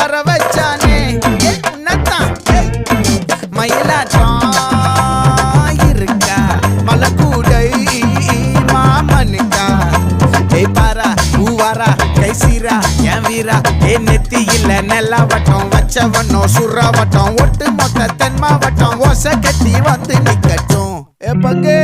வர வச்சானே உன்னத்தான் மயிலாட்டம் இருக்கா மலக்கூடை மாமனுக்கா பாரா பூவாரா கைசீரா என் வீரா நெத்தி இல்ல நெல்லா வட்டம் வச்சவனோ சுறா வட்டம் ஒட்டு மொத்த தென் மாவட்டம் ஓசை கட்டி வந்து நிக்கட்டும் பங்கே